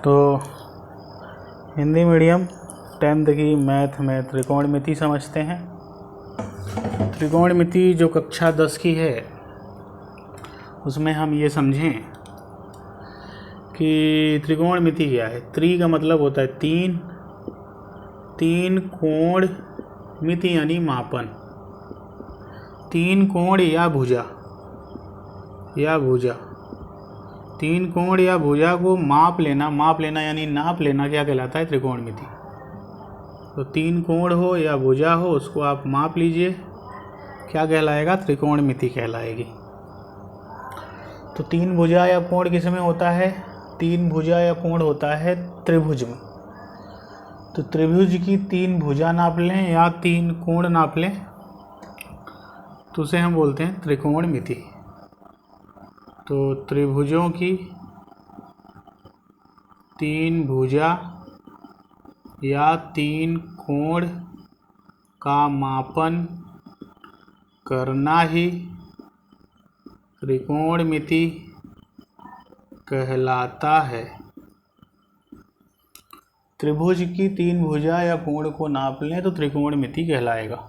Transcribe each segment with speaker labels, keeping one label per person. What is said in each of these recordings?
Speaker 1: तो Hindi medium 10th की math में त्रिकोणमिति समझते हैं। त्रिकोणमिति जो कक्षा 10 की है उसमें हम ये समझें कि त्रिकोणमिति क्या है। त्रि का मतलब होता है तीन, तीन कोण, मिति यानी मापन। तीन कोण या भुजा, तीन कोण या भुजा को माप लेना यानी नाप लेना क्या कहलाता है? त्रिकोणमिति। तो तीन कोण हो या भुजा हो उसको आप माप लीजिए, क्या कहलाएगा? त्रिकोणमिति कहलाएगी। तो तीन भुजा या कोण किस में होता है? तीन भुजा या कोण होता है त्रिभुज में। तो त्रिभुज की तीन भुजा नाप लें या तीन कोण नाप लें तो उसे हम बोलते हैं त्रिकोणमिति। तो त्रिभुजों की तीन भुजा या तीन कोण का मापन करना ही त्रिकोणमिति कहलाता है। त्रिभुज की तीन भुजा या कोण को नाप लें तो त्रिकोणमिति कहलाएगा।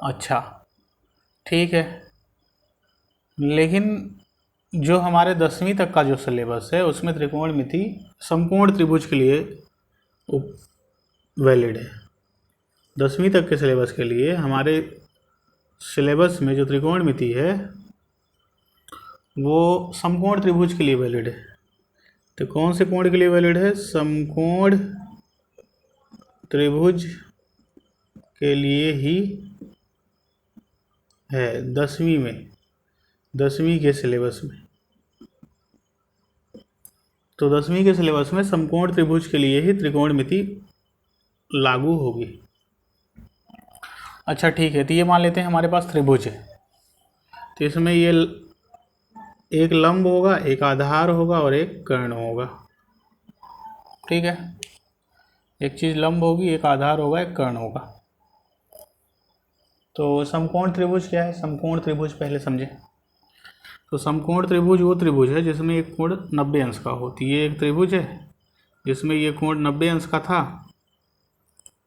Speaker 1: अच्छा, ठीक है। लेकिन जो हमारे 10वीं तक का जो सिलेबस है उसमें त्रिकोणमिति समकोण त्रिभुज के लिए वैलिड है। 10वीं तक के सिलेबस के लिए हमारे सिलेबस में जो त्रिकोणमिति है वो समकोण त्रिभुज के लिए वैलिड है। तो कौन से कोण के लिए वैलिड है? समकोण त्रिभुज के लिए ही है 10वीं में, 10वीं के सिलेबस में। तो 10वीं के सिलेबस में समकोण त्रिभुज के लिए ही त्रिकोणमिति लागू होगी। अच्छा, ठीक है। तो ये मान लेते हैं हमारे पास त्रिभुज है, तो इसमें ये एक लंब होगा, एक आधार होगा और एक कर्ण होगा। ठीक है, एक चीज़ लंब होगी, एक आधार होगा, एक कर्ण होगा। तो समकोण त्रिभुज क्या है? समकोण त्रिभुज पहले समझें। तो समकोण त्रिभुज वो त्रिभुज है जिसमें एक कोण 90 अंश का हो। तो ये एक त्रिभुज है जिसमें ये कोण 90 अंश का था।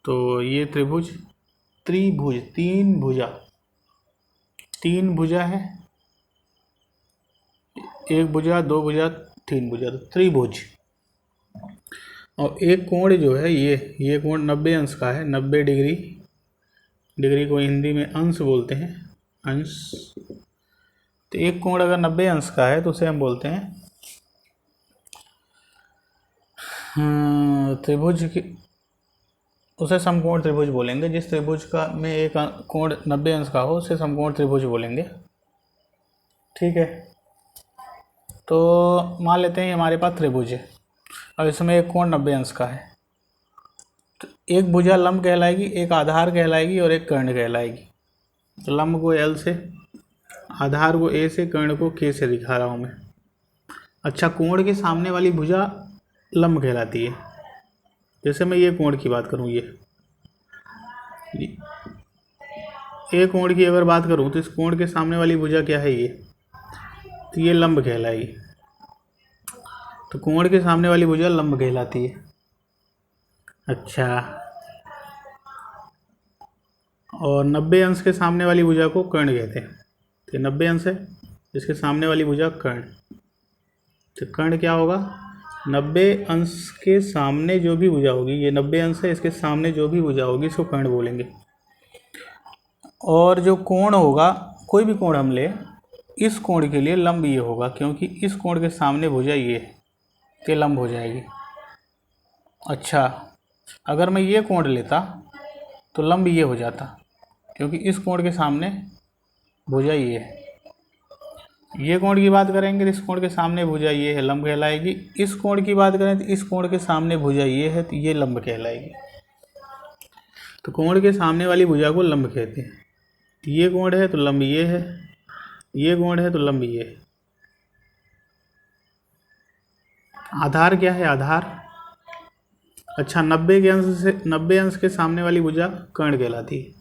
Speaker 1: तो ये त्रिभुज त्रिभुज, तीन भुजा है, एक भुजा, दो भुजा, तीन भुजा, तो त्रिभुज। और एक कोण जो है ये कोण 90 अंश का है, 90 डिग्री। डिग्री को हिंदी में अंश बोलते हैं, अंश। तो एक कोण अगर 90 अंश का है तो उसे हम बोलते हैं त्रिभुज की, उसे समकोण त्रिभुज बोलेंगे। जिस त्रिभुज का में एक कोण 90 अंश का हो उसे समकोण त्रिभुज बोलेंगे। ठीक है। तो मान लेते हैं हमारे पास त्रिभुज है और इसमें एक कोण 90 अंश का है। तो एक भुजा लंब कहलाएगी, एक आधार कहलाएगी और एक कर्ण कहलाएगी। तो लंब को L से, आधार को A से, कर्ण को K से दिखा रहा हूँ मैं। अच्छा, कोण के सामने वाली भुजा लंब कहलाती है। जैसे मैं ये कोण की बात करूँ, ये कोण की अगर बात करूँ तो इस कोण के सामने वाली भुजा क्या है? ये, तो ये लंब कहलाएगी। तो कोण के सामने वाली भुजा लंब कहलाती है। अच्छा, और 90 अंश के सामने वाली भुजा को कर्ण कहते हैं। तो 90 अंश है, इसके सामने वाली भुजा कर्ण। तो कर्ण क्या होगा? 90 अंश के सामने जो भी भुजा होगी, ये 90 अंश है, इसके सामने जो भी भुजा होगी इसको कर्ण बोलेंगे। और जो कोण होगा, कोई भी कोण हम ले, इस कोण के लिए लंब ये होगा, क्योंकि इस कोण के सामने भुजा ये है तो लंब हो जाएगी। अच्छा, अगर मैं ये कोण लेता तो लंब ये हो जाता, क्योंकि इस कोण के सामने भुजा ये है। ये कोण की बात करेंगे तो इस कोण के सामने भुजा ये है, लंब कहलाएगी। इस कोण की बात करें तो इस कोण के सामने भुजा ये है तो ये लंब कहलाएगी। तो कोण के सामने वाली भुजा को लंब कहते हैं। तो ये कोण है तो लंब ये है, ये कोण है तो लंब ये है। आधार क्या है? आधार, अच्छा, 90 अंश के सामने वाली भुजा कर्ण कहलाती है।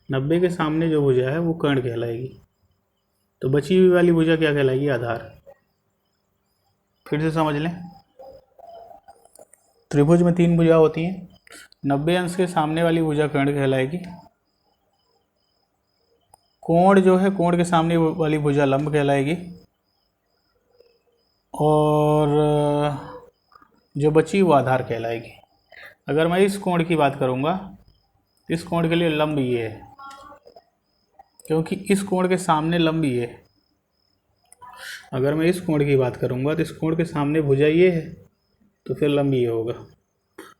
Speaker 1: 90 के सामने जो भुजा है वो कर्ण कहलाएगी। तो बची हुई वाली भुजा क्या कहलाएगी? आधार। फिर से समझ लें, त्रिभुज में 3 भुजा होती हैं। 90 अंश के सामने वाली भुजा कर्ण कहलाएगी। कोण जो है, कोण के सामने वाली भुजा लंब कहलाएगी। और जो बची वो आधार कहलाएगी। अगर मैं इस कोण की बात करूँगा, इस कोण के लिए लंब ये है, क्योंकि इस कोण के सामने लंब ये है। अगर मैं इस कोण की बात करूँगा तो इस कोण के सामने भुजा ये है, तो फिर लंब ये होगा।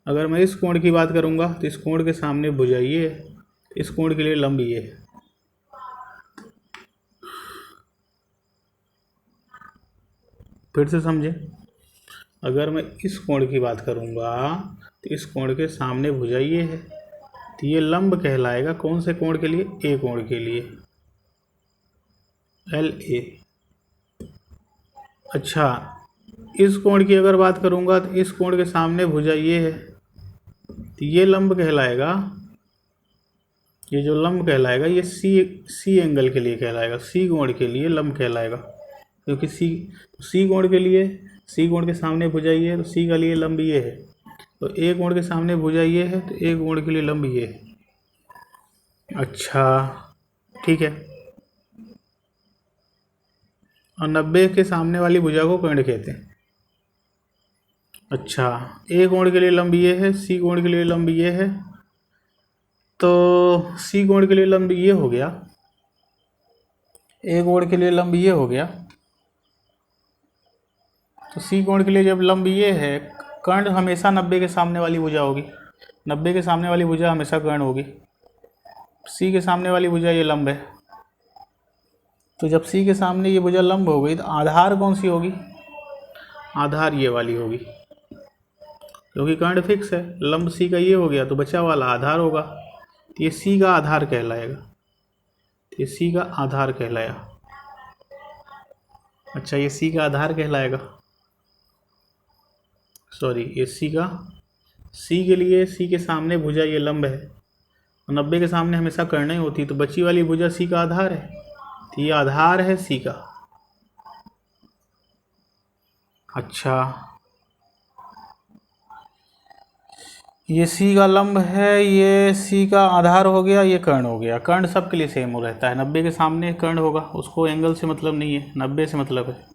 Speaker 1: अगर मैं इस कोण की बात करूँगा तो इस कोण के सामने भुजा ये है, इस कोण के लिए लंब ये है। फिर से समझें, अगर मैं इस कोण की बात करूँगा तो इस कोण के सामने भुजा ये है, तो ये लंब कहलाएगा। कौन से कोण के लिए? ए कोण के लिए, एल ए। अच्छा, इस कोण की अगर बात करूँगा तो इस कोण के सामने भुजा ये है, तो ये लंब कहलाएगा। ये जो लंब कहलाएगा ये सी एंगल के लिए कहलाएगा, सी कोण के लिए लंब कहलाएगा। क्योंकि सी कोण के लिए, सी कोण के सामने भुजा ये है, तो सी का लिए लंब ये है। तो ए कोण के सामने भुजा ये है, तो ए कोण के लिए लंब ये है। अच्छा, ठीक है। और 90 के सामने वाली भुजा को कर्ण कहते हैं। अच्छा, ए कोण के लिए लंब ये है, सी कोण के लिए लंब ये है, तो सी कोण के लिए लंब ये हो गया, ए कोण के लिए लंब ये हो गया। तो सी कोण के लिए जब लंब ये है, कर्ण हमेशा 90 के सामने वाली भुजा होगी। 90 के सामने वाली भुजा हमेशा कर्ण होगी। सी के सामने वाली भुजा ये लंब है। तो जब सी के सामने ये भुजा लंब हो गई, तो आधार कौन सी होगी? आधार ये वाली होगी, क्योंकि कर्ण फिक्स है। लंब सी का ये हो गया, तो बचा वाला आधार होगा। तो ये सी का आधार कहलाएगा। तो ये सी का आधार कहलाया। अच्छा, ये सी का आधार कहलाएगा। सॉरी, ये सी के लिए, सी के सामने भुजा ये लंब है, और 90 के सामने हमेशा कर्ण ही होती, तो बची वाली भुजा सी का आधार है। तो ये आधार है सी का। अच्छा, ये सी का लंब है, ये सी का आधार हो गया, ये कर्ण हो गया। कर्ण सबके लिए सेम हो रहता है। 90 के सामने कर्ण होगा, उसको एंगल से मतलब नहीं है, 90 से मतलब है।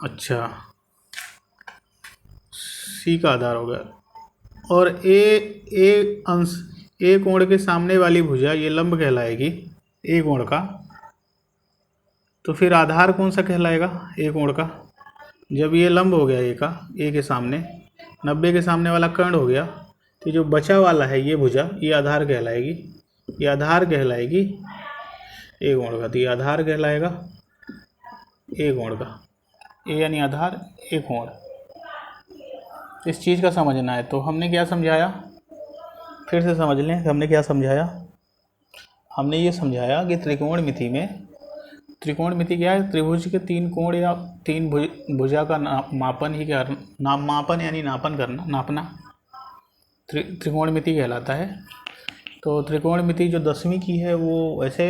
Speaker 1: अच्छा, सी का आधार हो गया। और ए अंश, ए कोण के सामने वाली भुजा ये लंब कहलाएगी, ए कोण का। तो फिर आधार कौन सा कहलाएगा? ए कोण का। जब ये लंब हो गया ए का, ए के सामने, 90 के सामने वाला कर्ण हो गया, तो जो बचा वाला है ये भुजा, ये आधार कहलाएगी। ये आधार कहलाएगी ए कोण का। तो ये आधार कहलाएगा ए कोण का। ए यानी आधार, ए कोण। इस चीज़ का समझना है। तो हमने क्या समझाया? फिर से समझ लें, हमने क्या समझाया? हमने ये समझाया कि त्रिकोणमिति में, त्रिकोणमिति क्या है? त्रिभुज के 3 कोण या 3 भुजा का मापन ही क्या, मापन यानी नापन करना, नापना त्रिकोणमिति कहलाता है। तो त्रिकोणमिति जो 10वीं की है वो वैसे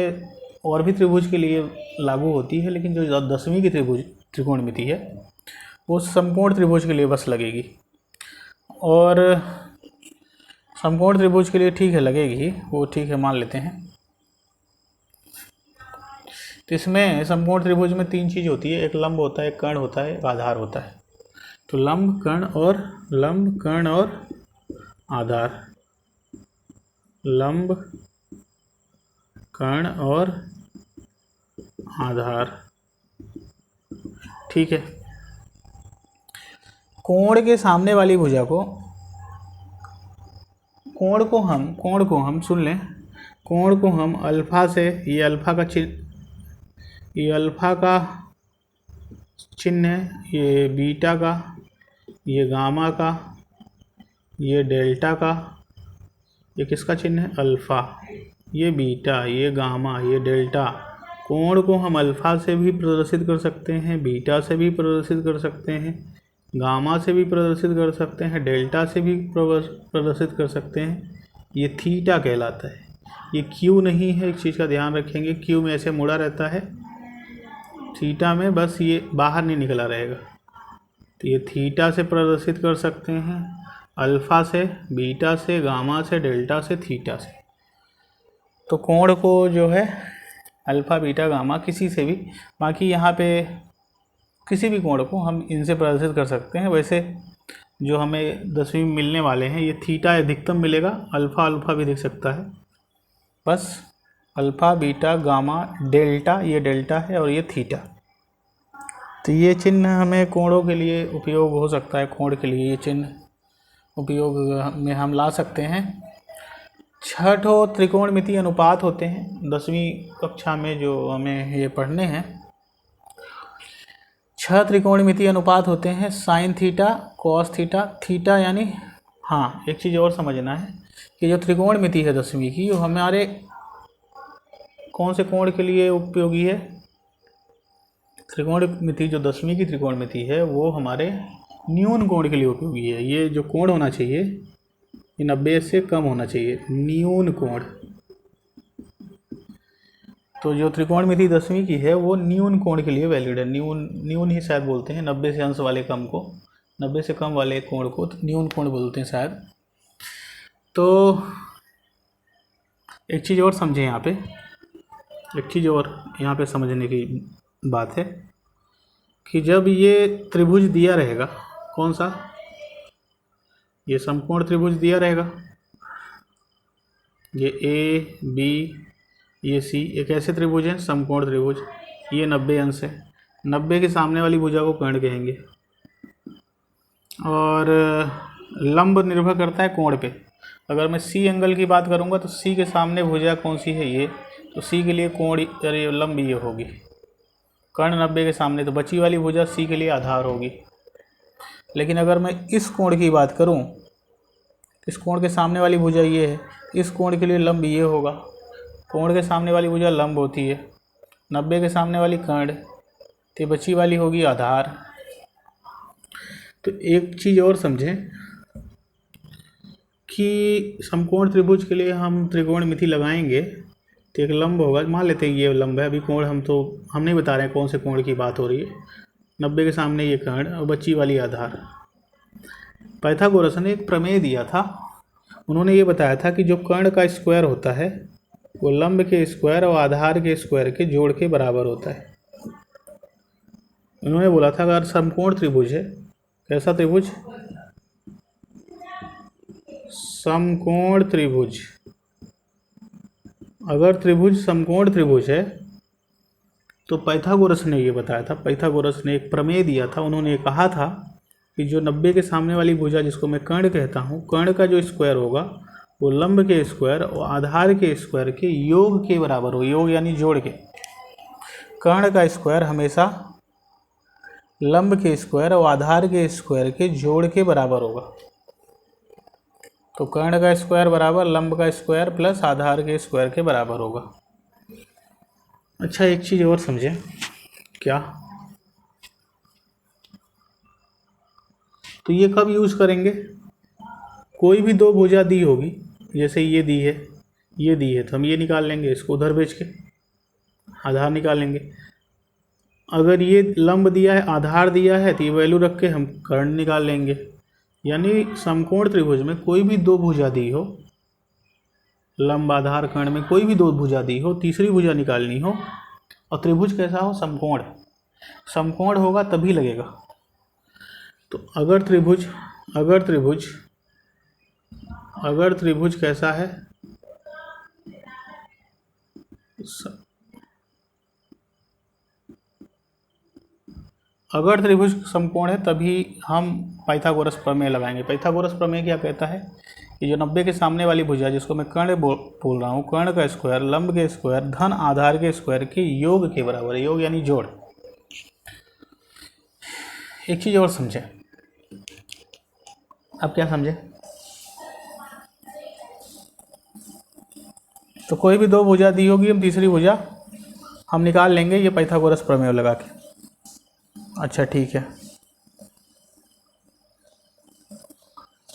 Speaker 1: और भी त्रिभुज के लिए लागू होती है, लेकिन जो 10वीं की त्रिकोणमिति है वो समकोण त्रिभुज के लिए बस लगेगी। और समकोण त्रिभुज के लिए ठीक है, लगेगी वो, ठीक है, मान लेते हैं। तो इसमें समकोण त्रिभुज में 3 चीज़ होती है, एक लंब होता है, एक कर्ण होता है, एक आधार होता है। तो लंब, कर्ण और आधार। लंब, कर्ण और आधार, ठीक है। कोण के सामने वाली भुजा को, कोण को हम सुन लें, कोण को हम अल्फा से, ये अल्फा का चिन्ह, ये अल्फा का चिन्ह है, ये बीटा का, ये गामा का, ये डेल्टा का, ये किसका चिन्ह है? अल्फा। ये बीटा, ये गामा, ये डेल्टा। कोण को हम अल्फा से भी प्रदर्शित कर सकते हैं, बीटा से भी प्रदर्शित कर सकते हैं, गामा से भी प्रदर्शित कर सकते हैं, डेल्टा से भी प्रदर्शित कर सकते हैं। ये थीटा कहलाता है। ये क्यू नहीं है, एक चीज़ का ध्यान रखेंगे, क्यू में ऐसे मुड़ा रहता है, थीटा में बस ये बाहर नहीं निकला रहेगा। तो ये थीटा से प्रदर्शित कर सकते हैं, अल्फ़ा से, बीटा से, गामा से, डेल्टा से, थीटा से। तो कोण को जो है अल्फ़ा, बीटा, गामा किसी से भी, बाकी यहाँ पे किसी भी कोण को हम इनसे प्रदर्शित कर सकते हैं। वैसे जो हमें 10वीं में मिलने वाले हैं ये थीटा अधिकतम मिलेगा, अल्फ़ा भी दिख सकता है। बस अल्फ़ा, बीटा, गामा, डेल्टा, ये डेल्टा है और ये थीटा। तो ये चिन्ह हमें कोणों के लिए उपयोग हो सकता है, कोण के लिए ये चिन्ह उपयोग में हम ला सकते हैं। 6 त्रिकोणमितीय अनुपात होते हैं 10वीं कक्षा में जो हमें ये पढ़ने हैं। 6 त्रिकोणमितीय अनुपात होते हैं, sine theta, cos theta, theta यानी, हाँ एक चीज़ और समझना है कि जो त्रिकोणमिति है 10वीं की, वो हमारे कौन से कोण के लिए उपयोगी है? त्रिकोणमिति जो 10वीं की त्रिकोणमिति है वो हमारे न्यून कोण के लिए उपयोगी है। ये जो कोण होना चाहिए ये 90 से कम होना चाहिए, न्यून कोण। तो जो त्रिकोणमिति 10वीं की है वो न्यून कोण के लिए वैलिड है। न्यून ही शायद बोलते हैं, 90 से अंश वाले कम को, 90 से कम वाले कोण को न्यून कोण बोलते हैं शायद। तो एक चीज़ और समझें यहाँ पे, एक चीज़ और यहाँ पे समझने की बात है कि जब ये त्रिभुज दिया रहेगा, कौन सा, ये समकोण त्रिभुज दिया रहेगा, ये ए बी ये सी, एक ऐसे त्रिभुज हैं समकोण त्रिभुज, ये 90 अंश है। 90 के सामने वाली भुजा को कर्ण कहेंगे। और लंब निर्भर करता है कोण पे। अगर मैं सी एंगल की बात करूँगा तो सी के सामने भुजा कौन सी है, ये, तो सी के लिए कोण लंब ये होगी, कर्ण 90 के सामने, तो बची वाली भुजा सी के लिए आधार होगी। लेकिन अगर मैं इस कोण की बात करूं, इस कोण के सामने वाली भुजा ये है, इस कोण के लिए लंब ये होगा, कोण के सामने वाली भुजा लंब होती है, 90 के सामने वाली कर्ण, तो बची वाली होगी आधार। तो एक चीज़ और समझें कि समकोण त्रिभुज के लिए हम त्रिकोणमिति लगाएंगे तो एक लंब होगा, मान लेते हैं ये लंब है, अभी कोण हम नहीं बता रहे हैं कौन से कोण की बात हो रही है। 90 के सामने ये कर्ण और बची वाली आधार। पाइथागोरस ने एक प्रमेय दिया था, उन्होंने ये बताया था कि जो कर्ण का स्क्वायर होता है वो लंब के स्क्वायर और आधार के स्क्वायर के जोड़ के बराबर होता है। उन्होंने बोला था अगर समकोण त्रिभुज है, कैसा त्रिभुज, समकोण त्रिभुज, अगर त्रिभुज समकोण त्रिभुज है तो पाइथागोरस ने ये बताया था, पाइथागोरस ने एक प्रमेय दिया था। उन्होंने ये कहा था कि जो 90 के सामने वाली भुजा जिसको मैं कर्ण कहता हूँ, कर्ण का जो स्क्वायर होगा वो लंब के स्क्वायर और आधार के स्क्वायर के योग के बराबर हो, योग यानी जोड़ के। कर्ण का स्क्वायर हमेशा लंब के स्क्वायर और आधार के स्क्वायर के जोड़ के बराबर होगा। तो कर्ण का स्क्वायर बराबर लंब का स्क्वायर प्लस आधार के स्क्वायर के बराबर होगा। अच्छा एक चीज़ और समझें, क्या, तो ये कब यूज़ करेंगे, कोई भी दो भुजा दी होगी, जैसे ये दी है, ये दी है, तो हम ये निकाल लेंगे, इसको उधर भेज के आधार निकाल लेंगे। अगर ये लंब दिया है, आधार दिया है, तो ये वैल्यू रख के हम कर्ण निकाल लेंगे। यानी समकोण त्रिभुज में कोई भी दो भुजा दी हो, लंब आधार कर्ण में कोई भी दो भुजा दी हो, तीसरी भुजा निकालनी हो और त्रिभुज कैसा हो, समकोण, समकोण होगा तभी लगेगा। तो अगर त्रिभुज कैसा है, अगर त्रिभुज समकोण है तभी हम पाइथागोरस प्रमेय लगाएंगे। पाइथागोरस प्रमेय क्या कहता है कि जो 90 के सामने वाली भुजा जिसको मैं कर्ण बोल रहा हूँ, कर्ण का स्क्वायर लंब के स्क्वायर धन आधार के स्क्वायर के योग के बराबर है, योग यानी जोड़। एक चीज़ और समझें, अब क्या समझे, तो कोई भी दो भुजा दी होगी, हम तीसरी भुजा हम निकाल लेंगे ये पाइथागोरस प्रमेय लगा के। अच्छा ठीक है।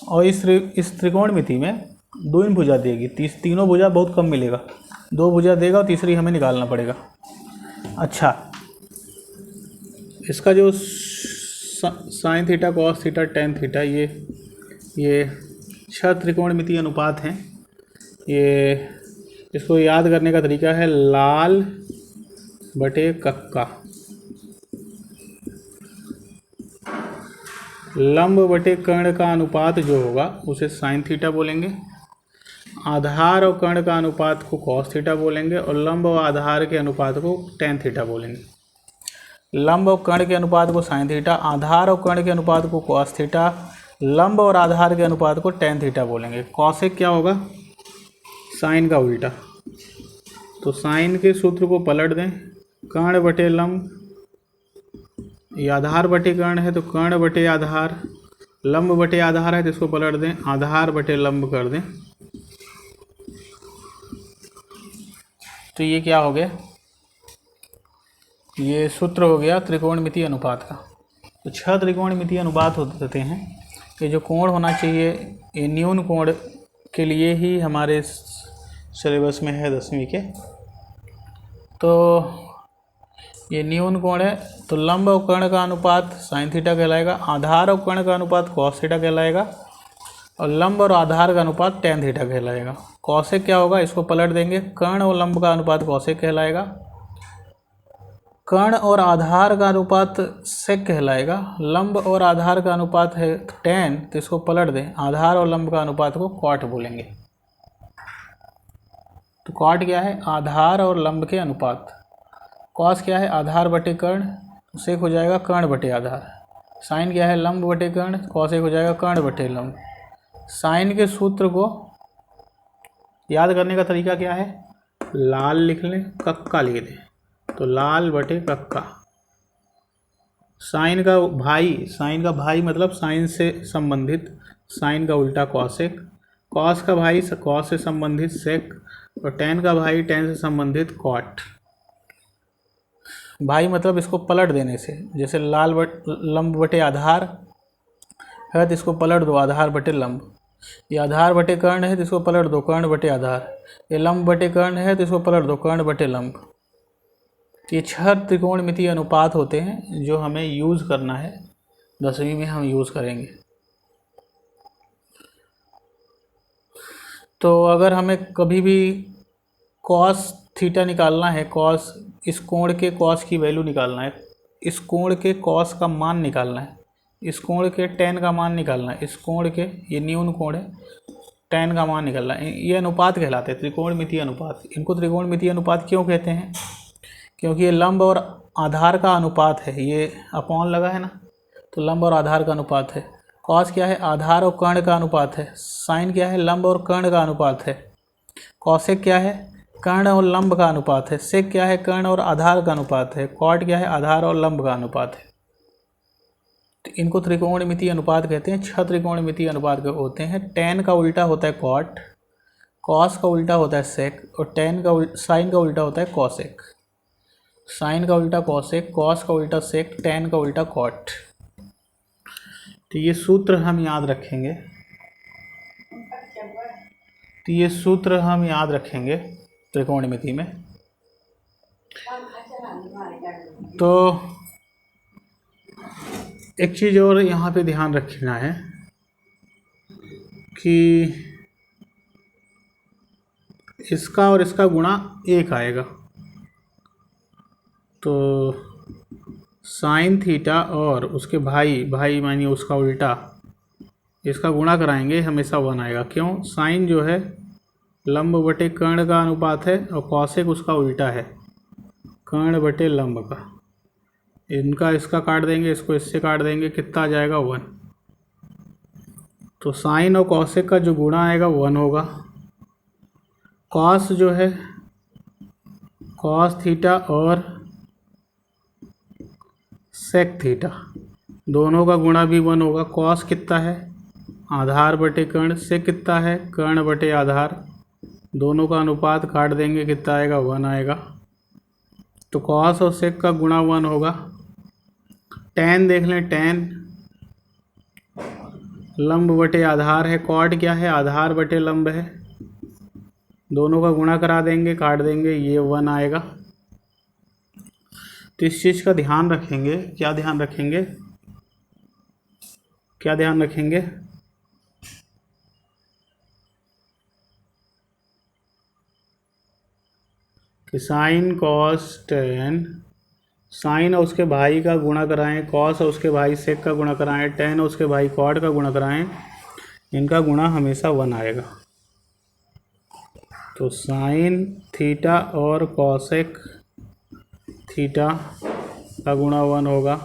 Speaker 1: और इस त्रिकोणमिति में दो इन भुजा देगी, तीनों भुजा बहुत कम मिलेगा, दो भुजा देगा और तीसरी हमें निकालना पड़ेगा। अच्छा, इसका जो sine theta, cos theta, tan theta, ये 6 त्रिकोणमितीय अनुपात हैं। ये इसको याद करने का तरीका है लाल बटे कक्का। लंब बटे कर्ण का अनुपात जो होगा उसे साइन थीटा बोलेंगे। आधार और कर्ण का अनुपात को कॉस थीटा बोलेंगे और लंब और आधार के अनुपात को टेन थीटा बोलेंगे। लंब और कर्ण के अनुपात को साइन थीटा, आधार और कर्ण के अनुपात को कॉस थीटा, लंब और आधार के अनुपात को टेन थीटा बोलेंगे। कॉसेक क्या होगा? साइन का उल्टा। तो साइन के सूत्र को पलट दें, कर्ण बटे लंब, ये आधार बटे कर्ण है तो कर्ण बटे आधार, लंब बटे आधार है तो इसको पलट दें, आधार बटे लंब कर दें। तो ये क्या हो गया? ये सूत्र हो गया त्रिकोणमितीय अनुपात का। तो 6 त्रिकोणमितीय अनुपात होते हैं। ये जो कोण होना चाहिए ये न्यून कोण के लिए ही हमारे सिलेबस में है 10वीं के। तो ये न्यून कोण है तो लंब और कर्ण का अनुपात साइन थीटा कहलाएगा, आधार और कर्ण का अनुपात कॉस थीटा कहलाएगा और लंब और आधार का अनुपात टेन थीटा कहलाएगा। कॉसेक क्या होगा? इसको पलट देंगे, कर्ण और लंब का अनुपात कॉसेक कहलाएगा, कर्ण और आधार का अनुपात सेक कहलाएगा, लंब और आधार का अनुपात है टेन तो इसको पलट दें, आधार और लंब का अनुपात को कॉट बोलेंगे। तो कॉट क्या है? आधार और लंब के अनुपात। कॉस क्या है? आधार बटे कर्ण, सेक हो जाएगा कर्ण बटे आधार। साइन क्या है? लंब बटे कर्ण, कॉसेक हो जाएगा कर्ण बटे लंब। साइन के सूत्र को याद करने का तरीका क्या है? लाल लिख लें, कक्का लिख दें, तो लाल बटे कक्का। साइन का भाई मतलब साइन से संबंधित, साइन का उल्टा कॉसेक, कॉस का भाई कॉस से संबंधित सेक और टेन का भाई टेन से संबंधित कॉट। भाई मतलब इसको पलट देने से, जैसे लंब बटे आधार है तो इसको पलट दो आधार बटे लंब, ये आधार बटे कर्ण है तो इसको पलट दो कर्ण बटे आधार, ये लंब बटे कर्ण है तो इसको पलट दो कर्ण बटे लंब। तो ये 6 त्रिकोणमितीय अनुपात होते हैं जो हमें यूज़ करना है, 10वीं में हम यूज़ करेंगे। तो अगर हमें कभी भी कॉस थीटा निकालना है, कॉस इस कोण के कॉस की वैल्यू निकालना है, इस कोण के कॉस का मान निकालना है, इस कोण के टेन का मान निकालना है, इस कोण के ये न्यून कोण है टेन का मान निकालना है। ये अनुपात कहलाते हैं त्रिकोणमितीय अनुपात। इनको त्रिकोणमितीय अनुपात क्यों कहते हैं? क्योंकि ये लंब और आधार का अनुपात है, ये अपॉन लगा है ना, तो लंब और आधार का अनुपात है। कॉस क्या है? आधार और कर्ण का अनुपात है। साइन क्या है? लंब और कर्ण का अनुपात है। कॉसेक क्या है? कर्ण और लंब का अनुपात है। सेक क्या है? कर्ण और आधार का अनुपात है। कॉट क्या है? आधार और लंब का अनुपात है। तो इनको त्रिकोणमितीय अनुपात कहते हैं। 6 त्रिकोणमितीय अनुपात होते हैं। टेन का उल्टा होता है कॉट, कॉस का उल्टा होता है सेक और साइन का उल्टा होता है कॉसेक। साइन का उल्टा कॉसेक, कॉस का उल्टा सेक, टेन का उल्टा कॉट। तो ये सूत्र हम याद रखेंगे, त्रिकोणमिति में। तो एक चीज़ और यहाँ पे ध्यान रखना है कि इसका और इसका गुणा 1 आएगा। तो साइन थीटा और उसके भाई मानिए उसका उल्टा, इसका गुणा कराएंगे हमेशा 1 आएगा। क्यों? साइन जो है लंब बटे कर्ण का अनुपात है और कॉसेक उसका उल्टा है कर्ण बटे लंब का। इनका इसका काट देंगे, इसको इससे काट देंगे, कितना आ जाएगा? 1। तो साइन और कॉसेक का जो गुणा आएगा 1 होगा। कॉस जो है कॉस थीटा और सेक थीटा दोनों का गुणा भी 1 होगा। कॉस कितना है? आधार बटे कर्ण। सेक कितना है? कर्ण बटे आधार। दोनों का अनुपात काट देंगे, कितना आएगा? 1 आएगा। तो कॉस और सेक का गुणा 1 होगा। टेन देख लें, टेन लंब बटे आधार है, कॉट क्या है? आधार बटे लंब है। दोनों का गुणा करा देंगे, काट देंगे, ये 1 आएगा। तो इस चीज़ का ध्यान रखेंगे। क्या ध्यान रखेंगे? क्या ध्यान रखेंगे? कि साइन कॉस टेन, साइन और उसके भाई का गुणा कराएं, कॉस और उसके भाई सेक का गुणा कराएं, टेन और उसके भाई कॉड का गुणा कराएं, इनका गुणा हमेशा 1 आएगा। तो साइन थीटा और कॉसेक थीटा का गुणा 1 होगा,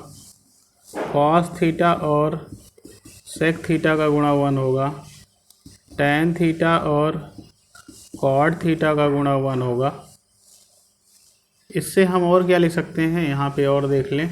Speaker 1: कॉस थीटा और सेक थीटा का गुणा 1 होगा, टेन थीटा और कॉड थीटा का गुणा 1 होगा। इससे हम और क्या लिख सकते हैं, यहाँ पे और देख लें